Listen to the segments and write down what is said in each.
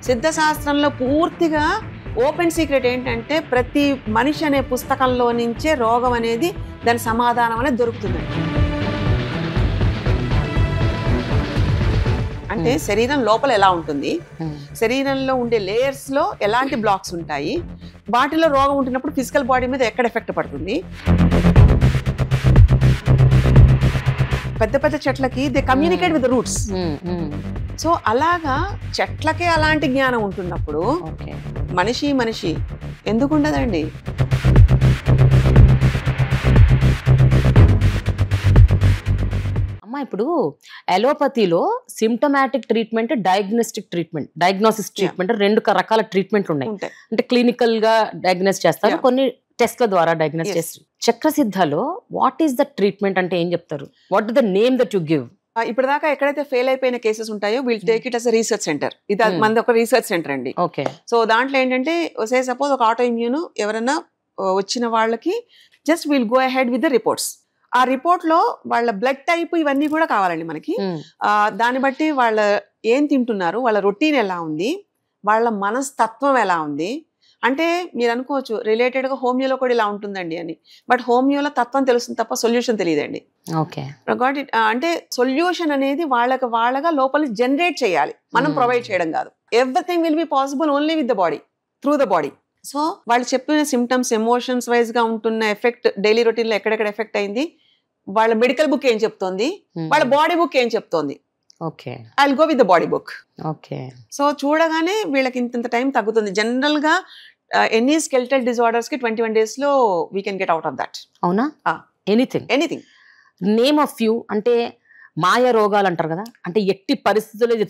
సిద్ధశాస్త్రంలో పూర్తిగా open secret ఏంటంటే ప్రతి మనిషి అనే పుస్తకంలో నుంచే రోగం అనేది దాని సమాధానం అనేది దొరుకుతుంది. అంటే శరీరం లోపల ఎలా ఉంటుంది, శరీరంలో ఉండే లేయర్స్ లో ఎలాంటి బ్లాక్స్ ఉంటాయి, వాటిలో రోగం ఉంటున్నప్పుడు ఫిజికల్ బాడీ మీద ఎక్కడ ఎఫెక్ట్ పడుతుంది. పెద్ద పెద్ద చెట్లకి they communicate with roots. So అలాగా చెట్లకే అలాంటి జ్ఞానం ఉంటున్నప్పుడు మనిషి ఎందుకు ఉండదండి? అమ్మా ఇప్పుడు అలోపతిలో సిమ్టమాటిక్ ట్రీట్మెంట్, డయాగ్నోసిస్ ట్రీట్మెంట్ రెండు రకాల ట్రీట్మెంట్లు ఉన్నాయి. అంటే క్లినికల్ గా డయాగ్నోస్ చేస్తారు, కొన్ని టెస్ట్ల ద్వారా డయాగ్నోస్ చేస్తారు. చక్రసిద్ధలో వాట్ ఈస్ ద ట్రీట్మెంట్ అంటే ఏం చెప్తారు? What is the name that you give? ఇప్పటిదాకా ఎక్కడైతే ఫెయిల్ అయిపోయిన కేసెస్ ఉంటాయో will take it as research centre. ఇది మనది ఒక రీసెర్చ్ సెంటర్ అండి. ఓకే. సో దాంట్లో ఏంటంటే సపోజ్ ఒక ఆటో ఇమ్యూన్ ఎవరైనా వచ్చిన వాళ్ళకి just will go ahead with the reports. ఆ రిపోర్ట్ లో వాళ్ళ బ్లడ్ టైప్ ఇవన్నీ కూడా కావాలండి మనకి. దాన్ని బట్టి వాళ్ళ ఏం తింటున్నారు, వాళ్ళ రొటీన్ ఎలా ఉంది, వాళ్ళ మనస్తత్వం ఎలా ఉంది. అంటే మీరు అనుకోవచ్చు రిలేటెడ్ గా హోమియోలో కూడా ఇలా ఉంటుందండి అని, బట్ హోమియోలో తత్వం తెలుస్తుంది తప్ప సొల్యూషన్ తెలియదండి. అంటే సొల్యూషన్ అనేది వాళ్ళగా లోపల జనరేట్ చేయాలి, మనం ప్రొవైడ్ చేయడం కాదు. Everything will be possible only with the body, through the body. So వాళ్ళు చెప్పిన సిమ్టమ్స్, ఎమోషన్స్ వైజ్ గా ఉంటున్న ఎఫెక్ట్, డైలీ రొటీన్ లో ఎక్కడెక్కడ ఎఫెక్ట్ అయింది, వాళ్ళ మెడికల్ బుక్ ఏం చెప్తోంది, వాళ్ళ బాడీ బుక్ ఏం చెప్తోంది. Okay, I will go with the body book. Okay. So చూడగానే వీళ్ళకి ఇంత టైం తగ్గుతుంది. జనరల్ గా ఎనీ స్కెల్టల్ డిజార్డర్స్ కి 21 days లో we can get out of that. అవునా? Anything name of few. అంటే మాయ రోగాలు అంటారు కదా, అంటే ఎట్టి పరిస్థితుల్లో ఇది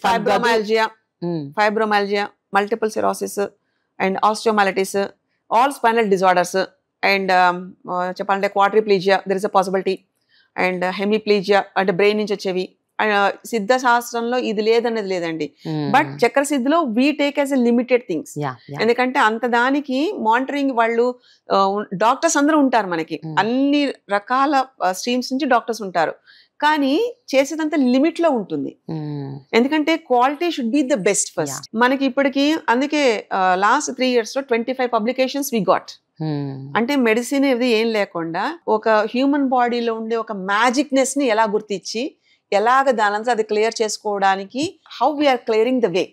fibromyalgia, multiple sclerosis and osteomyelitis, all spinal disorders and చెప్పాలంటే quadriplegia there is a possibility, and hemiplegia అంటే బ్రెయిన్ నుంచి వచ్చేవి. సిద్ధ శాస్త్రంలో ఇది లేదనేది లేదండి, బట్ చక్ర సిద్ధిలో we take as a limited things. ఎందుకంటే అంత దానికి మానిటరింగ్ వాళ్ళు డాక్టర్స్ అందరూ ఉంటారు మనకి, అన్ని రకాల స్ట్రీమ్స్ నుంచి డాక్టర్స్ ఉంటారు, కానీ చేసేదంతా లిమిట్ లో ఉంటుంది. ఎందుకంటే quality should be the best first. మనకి ఇప్పటికి అందుకే లాస్ట్ 3 years లో 25 publications వి గాట్. అంటే మెడిసిన్ ఇది ఏం లేకుండా ఒక హ్యూమన్ బాడీలో ఉండే ఒక మ్యాజిక్నెస్ ని ఎలా గుర్తించి ఎలాగ దానంతా అది క్లియర్ చేసుకోవడానికి, how we're clearing the way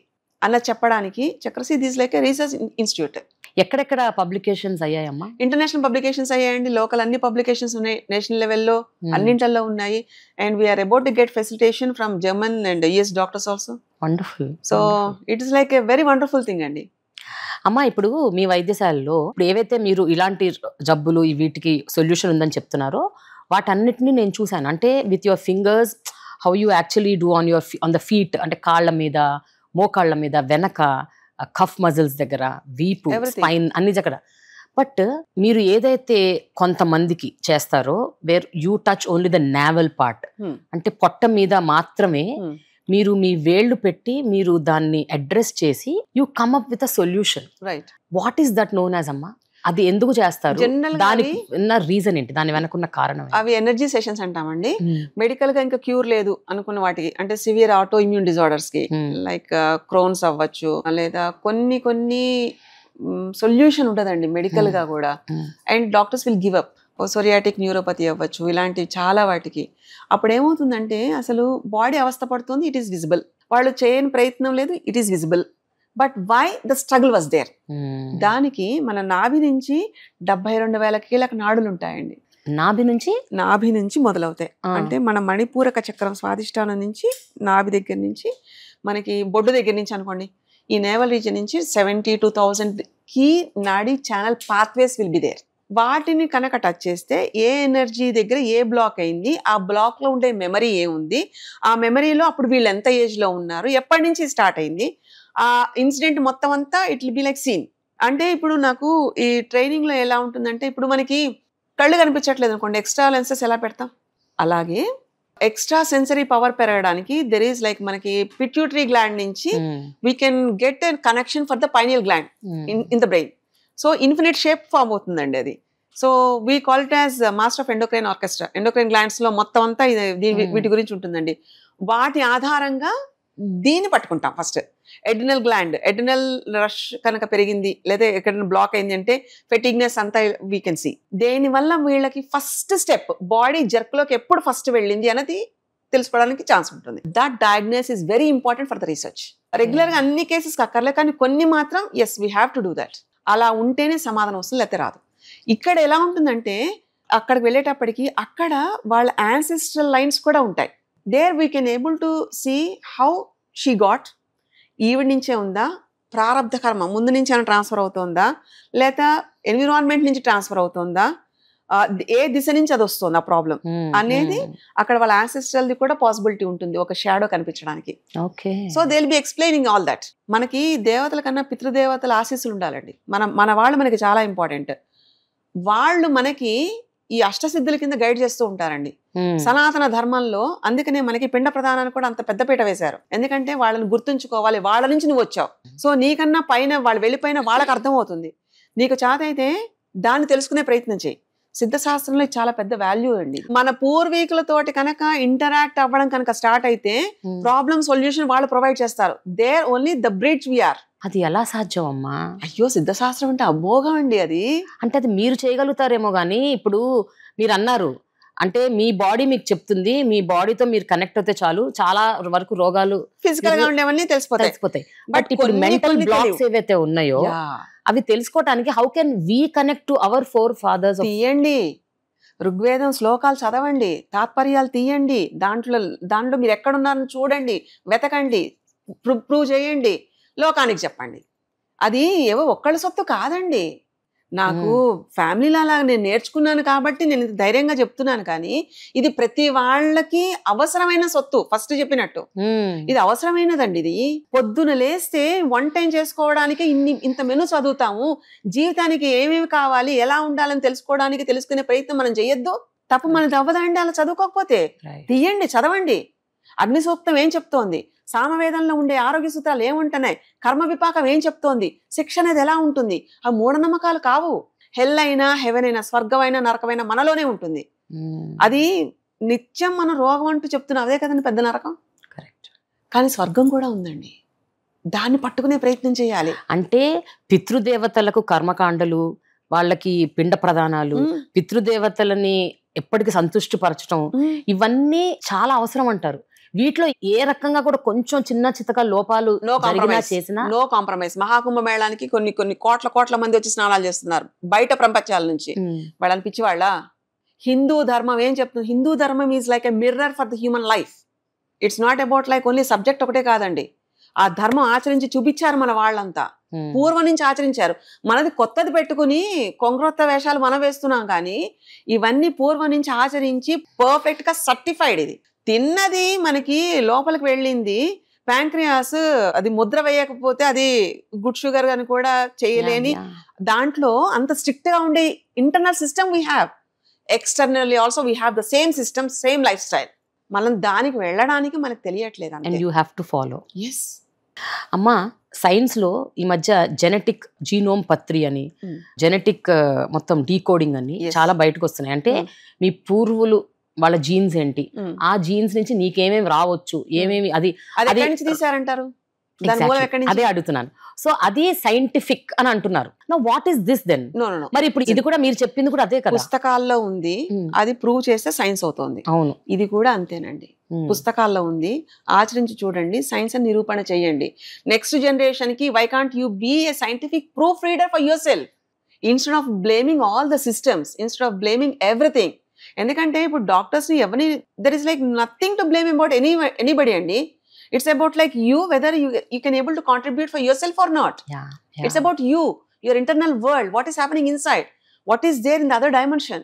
అన్న చెప్పడానికి Chakrasiddhi is like a research institute. ఎక్కడెక్కడ పబ్లికేషన్స్ అయ్యాయమ్మా? ఇంటర్నేషనల్ పబ్లికేషన్స్ అయ్యాయండి, లోకల్ అన్ని పబ్లికేషన్స్ ఉన్నాయి, నేషనల్ లెవెల్లో అన్నింటిలో ఉన్నాయి. And we're about to get facilitation from German and US doctors also. Wonderful. So it is like a very wonderful thing అండి. అమ్మా ఇప్పుడు మీ వైద్యశాలలో ఇప్పుడు ఏవైతే మీరు ఇలాంటి జబ్బులు వీటికి సొల్యూషన్ ఉందని చెప్తున్నారో వాటన్నిటిని నేను చూశాను. అంటే with your fingers how you actually do on the feet, అంటే కాళ్ళ మీద, మోకాళ్ళ మీద, వెనక కఫ్ మజిల్స్ దగ్గర, వీపు, స్పైన్ అన్ని దగ్గర. బట్ మీరు ఏదైతే కొంతమందికి చేస్తారో where you touch only the navel part, అంటే పొట్ట మీద మాత్రమే మీరు మీ వేళ్లు పెట్టి మీరు దాన్ని అడ్రస్ చేసి you come up with a solution. Right. What is that known as అమ్మా? అది ఎందుకు చేస్తారు? దానికి ఉన్న రీజన్ ఏంటి? దాని వెనకున్న కారణం? అవి ఎనర్జీ సెషన్స్ అంటామండి. మెడికల్ గా ఇంకా క్యూర్ లేదు అనుకున్న వాటికి, అంటే సివియర్ ఆటో ఇమ్యూన్ డిజార్డర్స్ కి, లైక్ క్రోన్స్ అవ్వచ్చు, లేదా కొన్ని సొల్యూషన్ ఉంటదండి మెడికల్ గా కూడా. And doctors will give up. Psoriatic neuropathy అవ్వచ్చు, ఇలాంటివి చాలా వాటికి. అప్పుడు ఏమవుతుందంటే అసలు బాడీ అవస్థ పడుతుంది, ఇట్ ఈస్ విజిబుల్. వాళ్ళు చేయని ప్రయత్నం లేదు, it is visible. But why the struggle was there? దానికి మన నాభి నుంచి 72,000 కీలక నాడులు ఉంటాయండి. నాభి నుంచి మొదలవుతాయి. అంటే మన మణిపూరక చక్రం స్వాదిష్టానం నుంచి, నాభి దగ్గర నుంచి, మనకి బొడ్డు దగ్గర నుంచి అనుకోండి, ఈ నేవల్ రీజన్ నుంచి 72,000 కీ నాడీ channel pathways will be there. వాటిని కనుక టచ్ చేస్తే ఏ ఎనర్జీ దగ్గర ఏ బ్లాక్ అయింది, ఆ బ్లాక్ లో ఉండే మెమరీ ఏముంది, ఆ మెమరీలో అప్పుడు వీళ్ళు ఎంత ఏజ్ లో ఉన్నారు, ఎప్పటి నుంచి స్టార్ట్ అయింది, ఆ ఇన్సిడెంట్ మొత్తం అంతా it will be like scene. అంటే ఇప్పుడు నాకు ఈ ట్రైనింగ్ లో ఎలా ఉంటుందంటే, ఇప్పుడు మనకి కళ్ళు కనిపించట్లేదు అనుకోండి, ఎక్స్ట్రా లెన్సెస్ ఎలా పెడతాం, అలాగే ఎక్స్ట్రా సెన్సరీ పవర్ పెరగడానికి దెర్ ఈస్ లైక్ మనకి పిట్యూటరీ గ్లాండ్ నుంచి we can get a connection for the pineal gland in the brain. So infinite shape form అవుతుందండి అది. So we call it as master of endocrine orchestra. Endocrine glands లో మొత్తం అంతా వీటి గురించి ఉంటుందండి. వాటి ఆధారంగా దీన్ని పట్టుకుంటాం first. Adrenal gland, adrenal rush కనుక పెరిగింది లేదా ఎక్కడైనా బ్లాక్ అయింది అంటే ఫెటిగ్నెస్ అంతా వీ కెన్ సీ. దేనివల్ల వీళ్ళకి ఫస్ట్ స్టెప్ బాడీ జర్క్లోకి ఎప్పుడు ఫస్ట్ వెళ్ళింది అన్నది తెలుసుకోవడానికి ఛాన్స్ ఉంటుంది. That diagnosis is very important for the research. రెగ్యులర్గా అన్ని కేసెస్ అక్కర్లే, కానీ కొన్ని మాత్రం yes we have to do that. అలా ఉంటేనే సమాధానం వస్తుంది, లేకపోతే రాదు. ఇక్కడ ఎలా ఉంటుందంటే అక్కడికి వెళ్ళేటప్పటికి అక్కడ వాళ్ళ యాన్సెస్ట్రల్ లైన్స్ కూడా ఉంటాయి. There we can able to see how she got, ఈవిడ నుంచే ఉందా, ప్రారబ్ధ కర్మ ముందు నుంచి ఏమైనా ట్రాన్స్ఫర్ అవుతుందా, లేదా ఎన్విరాన్మెంట్ నుంచి ట్రాన్స్ఫర్ అవుతుందా, ఏ దిశ నుంచి అది వస్తుంది ఆ ప్రాబ్లం అనేది అక్కడ వాళ్ళ యాన్సెస్ట్రల్ది కూడా పాసిబిలిటీ ఉంటుంది ఒక షాడో కనిపించడానికి. So they will be explaining all that. మనకి దేవతల కన్నా పితృదేవతల ఆశీస్సులు ఉండాలండి. మన వాళ్ళు మనకి చాలా ఇంపార్టెంట్. వాళ్ళు మనకి ఈ అష్టసిద్ధుల కింద గైడ్ చేస్తూ ఉంటారండి సనాతన ధర్మంలో. అందుకనే మనకి పిండ ప్రధానాన్ని కూడా అంత పెద్దపీట వేశారు. ఎందుకంటే వాళ్ళని గుర్తుంచుకోవాలి, వాళ్ళ నుంచి నువ్వు వచ్చావు. సో నీకన్నా పైన వాళ్ళు వెళ్ళిపోయిన వాళ్ళకి అర్థమవుతుంది. నీకు చేత అయితే దాన్ని తెలుసుకునే ప్రయత్నం చేయి. సిద్ధశాస్త్రంలో చాలా పెద్ద వాల్యూ అండి. మన పూర్వీకులతోటి కనుక ఇంటరాక్ట్ అవ్వడం కనుక స్టార్ట్ అయితే ప్రాబ్లమ్ సొల్యూషన్ వాళ్ళు ప్రొవైడ్ చేస్తారు. There only the bridge we're. అది ఎలా సాధ్యం అమ్మా? అయ్యో సిద్ధశాస్త్రం అంటే అమోఘం అండి. అది అంటే అది మీరు చేయగలుగుతారేమో కానీ ఇప్పుడు మీరు అన్నారు అంటే మీ బాడీ మీకు చెప్తుంది, మీ బాడీతో మీరు కనెక్ట్ అయితే చాలు చాలా వరకు రోగాలు ఫిజికల్ గా ఉండేవన్నీ తెలిసిపోతాయి. బట్ ఇప్పుడు మెంటల్ బ్లాక్స్ ఏవైతే ఉన్నాయో అవి తెలుసుకోవడానికి how can we connect to our forefathers? తీయండి, ఋగ్వేదం శ్లోకాలు చదవండి, తాత్పర్యాలు తీయండి, దాంట్లో మీరు ఎక్కడున్నారని చూడండి, వెతకండి, ప్రూవ్ చేయండి, లోకానికి చెప్పండి. అది ఏవో ఒక్కళ్ళ సొత్తు కాదండి. నాకు ఫ్యామిలీలో అలా నేను నేర్చుకున్నాను కాబట్టి నేను ధైర్యంగా చెప్తున్నాను. కానీ ఇది ప్రతి వాళ్ళకి అవసరమైన సొత్తు. ఫస్ట్ చెప్పినట్టు ఇది అవసరమైనదండి. ఇది పొద్దున లేస్తే వన్ టైం చేసుకోవడానికి ఇంత మెను చదువుతాము. జీవితానికి ఏమేమి కావాలి, ఎలా ఉండాలని తెలుసుకోవడానికి తెలుసుకునే ప్రయత్నం మనం చేయొద్దు. తప్పు మనది అవ్వదండి అలా చదువుకోకపోతే. తీయండి, చదవండి. అగ్ని సూక్తం ఏం చెప్తోంది, సామవేదంలో ఉండే ఆరోగ్య సూత్రాలు ఏముంటున్నాయి, కర్మ విపాకం ఏం చెప్తోంది, శిక్ష అనేది ఎలా ఉంటుంది. ఆ మూఢనమ్మకాలు కావు. హెల్ అయినా హెవెన్ అయినా స్వర్గమైనా నరకమైనా మనలోనే ఉంటుంది. అది నిత్యం మన రోగం అంటూ చెప్తున్నాం, అదే కదండి పెద్ద నరకం. కరెక్ట్. కానీ స్వర్గం కూడా ఉందండి, దాన్ని పట్టుకునే ప్రయత్నం చేయాలి. అంటే పితృదేవతలకు కర్మకాండలు, వాళ్ళకి పిండ ప్రదానాలు, పితృదేవతలని ఎప్పటికీ సంతృష్టి పరచడం, ఇవన్నీ చాలా అవసరం అంటారు. వీటిలో ఏ రకంగా కూడా కొంచెం చిన్న చితక లోపాలు చేసినా నో కాంప్రమైజ్. మహాకుంభమేళానికి కొన్ని కోట్ల మంది వచ్చి స్నానాలు చేస్తున్నారు బయట ప్రపంచాల నుంచి. వాళ్ళని పిచ్చివాళ్ళ. హిందూ ధర్మం ఏం చెప్తుంది? హిందూ ధర్మం is like a mirror for the human life. It's not about like only subject ఒకటే కాదండి. ఆ ధర్మం ఆచరించి చూపించారు మన వాళ్ళంతా, పూర్వం నుంచి ఆచరించారు. మనది కొత్తది పెట్టుకుని కొంగ్రొత్త వేషాలు మనం వేస్తున్నాం. కానీ ఇవన్నీ పూర్వం నుంచి ఆచరించి పర్ఫెక్ట్ గా సర్టిఫైడ్. ఇది తిన్నది మనకి లోపలికి వెళ్ళింది. ప్యాంక్రియాస్ అది ముద్ర వేయకపోతే అది గుడ్ షుగర్ అని కూడా చేయలేని దాంట్లో అంత స్ట్రిక్ట్ గా ఉండే internal system we have. Externally also we have the same system, same lifestyle. మనం దానికి వెళ్ళడానికి మనకు తెలియట్లేదు. And you have to follow. Yes అమ్మా, సైన్స్ లో ఈ మధ్య జెనెటిక్ జీనోమ్ పత్రి అని, జెనెటిక్ మొత్తం డీకోడింగ్ అని చాలా బయటకు వస్తున్నాయి. అంటే మీ పూర్వులు వాళ్ళ జీన్స్ ఏంటి, ఆ జీన్స్ నుంచి నీకేమేమి రావచ్చు, ఏమేమి అది తీసారంటారు, అదే అడుగుతున్నాను. సో అది సైంటిఫిక్ అని అంటున్నారు. No what is this then? మరి ఇప్పుడు ఇది కూడా మీరు చెప్పింది కూడా అదే కదా, పుస్తకాల్లో ఉంది, అది ప్రూవ్ చేస్తే సైన్స్ అవుతుంది. అవును, ఇది కూడా అంతేనండి. పుస్తకాల్లో ఉంది, ఆచరించి చూడండి, సైన్స్ అని నిరూపణ చేయండి. నెక్స్ట్ జనరేషన్ కి why can't you be a scientific proof reader for yourself instead of blaming all the systems, instead of blaming everything. ఎందుకంటే ఇప్పుడు డాక్టర్స్ ని ఎవరిని, there is like nothing to blame about anybody అండి. It's about like you, whether you can able to contribute for yourself or not. It's about you, your internal world, what is happening inside, what is there in the other dimension,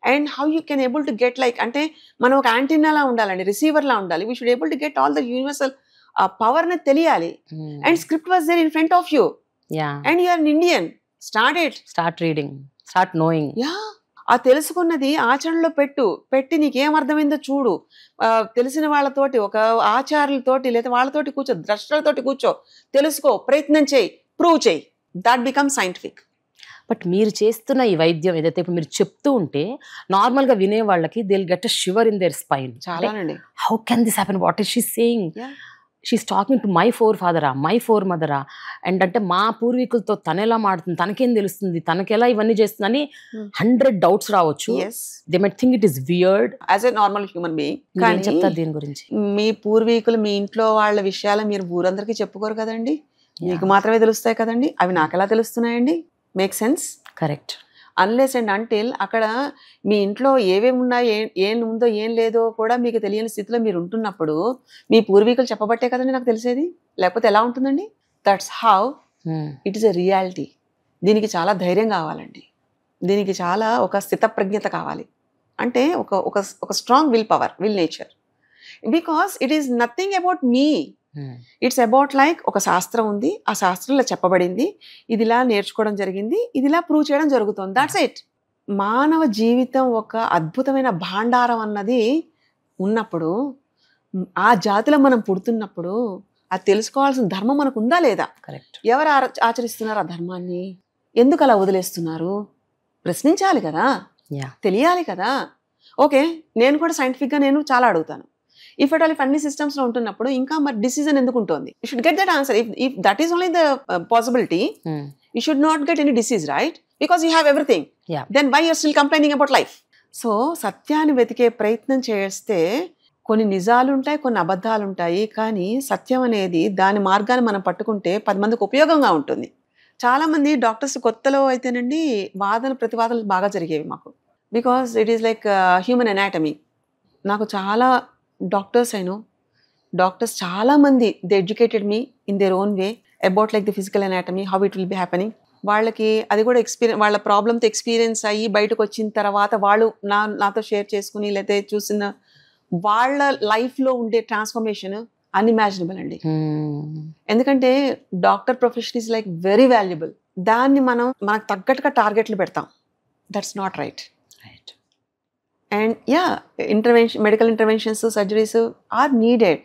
and how you can able to get like, ante మనం ఒక antenna లా ఉండాలండి, receiver లా ఉండాలి. We should able to get all the universal power ని తెలియాలి. And script was there in front of you. And you are an Indian. Start reading, start knowing. ఆ తెలుసుకున్నది ఆచరణలో పెట్టి నీకేం అర్థమైందో చూడు. తెలిసిన వాళ్ళతోటి, ఒక ఆచార్యులతోటి లేదా వాళ్ళతోటి కూర్చో, ద్రష్టలతోటి కూర్చో, తెలుసుకో, ప్రయత్నం చేయి, ప్రూవ్ చేయి. That become scientific. బట్ మీరు చేస్తున్న ఈ వైద్యం ఏదైతే ఇప్పుడు మీరు చెప్తూ ఉంటే నార్మల్ గా వినే వాళ్ళకి they will get a shiver in their spine. చాలానండి. How can this happen, what is she saying? She is talking to my fore ఫాదరా, మై ఫోర్ మదరా, అండ్ అంటే మా పూర్వీకులతో తను ఎలా మాడుతుంది, తనకేం తెలుస్తుంది, తనకెలా ఇవన్నీ చేస్తుందని 100 డౌట్స్ రావచ్చు. Yes they might think it is weird. As a normal human being. ఏం కానీ చెప్తారు దీని గురించి? మీ పూర్వీకులు మీ ఇంట్లో వాళ్ళ విషయాలు మీరు ఊరందరికీ చెప్పుకోరు కదండి, మీకు మాత్రమే తెలుస్తాయి కదండి. అవి నాకు ఎలా తెలుస్తున్నాయండి? Make sense? Correct. Unless and until అక్కడ మీ ఇంట్లో ఏమేమి ఉన్నాయి, ఏం ఉందో ఏం లేదో కూడా మీకు తెలియని స్థితిలో మీరు ఉంటున్నప్పుడు మీ పూర్వీకులు చెప్పబట్టే కదండి నాకు తెలిసేది, లేకపోతే ఎలా ఉంటుందండి? That's how it is a reality. దీనికి చాలా ధైర్యం కావాలండి, దీనికి చాలా ఒక స్థితప్రజ్ఞత కావాలి, అంటే ఒక ఒక ఒక strong will power, will nature. Because it is nothing about me, it's about like ఒక శాస్త్రం ఉంది, ఆ శాస్త్రంలో చెప్పబడింది, ఇది ఇలా నేర్చుకోవడం జరిగింది, ఇది ఇలా ప్రూవ్ చేయడం జరుగుతుంది, దాట్స్ ఇట్. మానవ జీవితం ఒక అద్భుతమైన భాండారం అన్నది ఉన్నప్పుడు, ఆ జాతిలో మనం పుడుతున్నప్పుడు అది తెలుసుకోవాల్సిన ధర్మం మనకు ఉందా లేదా? కరెక్ట్. ఎవరు ఆచరిస్తున్నారు ఆ ధర్మాన్ని? ఎందుకు అలా వదిలేస్తున్నారు? ప్రశ్నించాలి కదా, తెలియాలి కదా. ఓకే, నేను కూడా సైంటిఫిక్గా నేను చాలా అడుగుతాను. ఇఫ్ అన్ని సిస్టమ్స్లో ఉంటున్నప్పుడు ఇంకా మరి డిసిజన్ ఎందుకు ఉంటుంది? You should get that answer. If that is only the possibility, you should not get any disease, right? Because you have everything. Then why you're still complaining about life? So సత్యాన్ని వెతికే ప్రయత్నం చేస్తే కొన్ని నిజాలు ఉంటాయి, కొన్ని అబద్ధాలు ఉంటాయి, కానీ సత్యం అనేది దాని మార్గాన్ని మనం పట్టుకుంటే 10 మందికి ఉపయోగంగా ఉంటుంది. చాలామంది డాక్టర్స్ కొత్తలో అయితేనండి వాదన ప్రతివాదనలు బాగా జరిగేవి మాకు, because it is like human anatomy. నాకు చాలా డాక్టర్స్ డాక్టర్స్ చాలామంది they educated me in their own way about like the physical anatomy, how it will B happening. వాళ్ళకి అది కూడా వాళ్ళ ప్రాబ్లంతో ఎక్స్పీరియన్స్ అయ్యి బయటకు వచ్చిన తర్వాత వాళ్ళు నాతో షేర్ చేసుకుని లేకపోతే చూసిన వాళ్ళ లైఫ్లో ఉండే ట్రాన్స్ఫర్మేషన్ అన్ఇమాజినబుల్ అండి. ఎందుకంటే doctor profession is like very valuable. దాన్ని మనకు తగ్గట్టుగా టార్గెట్లు పెడతాం. That's not right. And yeah, medical interventions, surgeries are needed,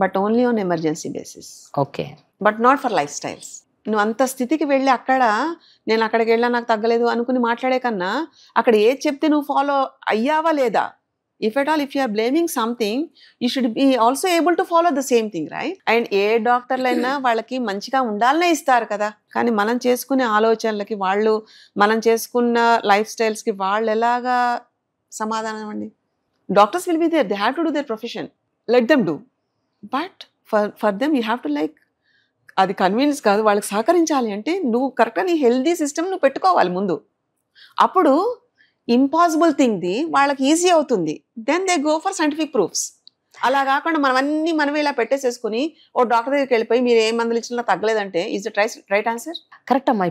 but only on emergency basis. Okay. But not for lifestyles. నువ్వు అంత స్థితికి వెళ్ళి నేను అక్కడికి వెళ్ళా నాకు తగ్గలేదు అనుకుని మాట్లాడే కన్నా అక్కడ ఏది చెప్తే నువ్వు ఫాలో అయ్యావా లేదా? If at all, if you are blaming something, you should be also able to follow the same thing, right? And ఏ డాక్టర్లైనా వాళ్ళకి మంచిగా ఉండాలనే ఇస్తారు కదా, కానీ మనం చేసుకునే ఆలోచనలకి మనం చేసుకున్న లైఫ్ స్టైల్స్కి వాళ్ళు ఎలాగా సమాధానం అండి? Doctors will be there, they have to do their profession, let them do. But for them you have to like, అది కన్వీనియన్స్ కాదు, వాళ్ళకి సహకరించాలి అంటే నువ్వు కరెక్ట్గా నీ హెల్దీ సిస్టమ్ నువ్వు పెట్టుకోవాలి ముందు. అప్పుడు ఇంపాసిబుల్ థింగ్ది వాళ్ళకి ఈజీ అవుతుంది. Then they go for scientific proofs. అలా కాకుండా మనమే ఇలా పెట్టేసేసుకుని ఓ డాక్టర్ దగ్గరికి వెళ్ళిపోయి మీరు ఏ మందులు ఇచ్చినా తగ్గలేదంటే is the right answer? Correct అమ్మా.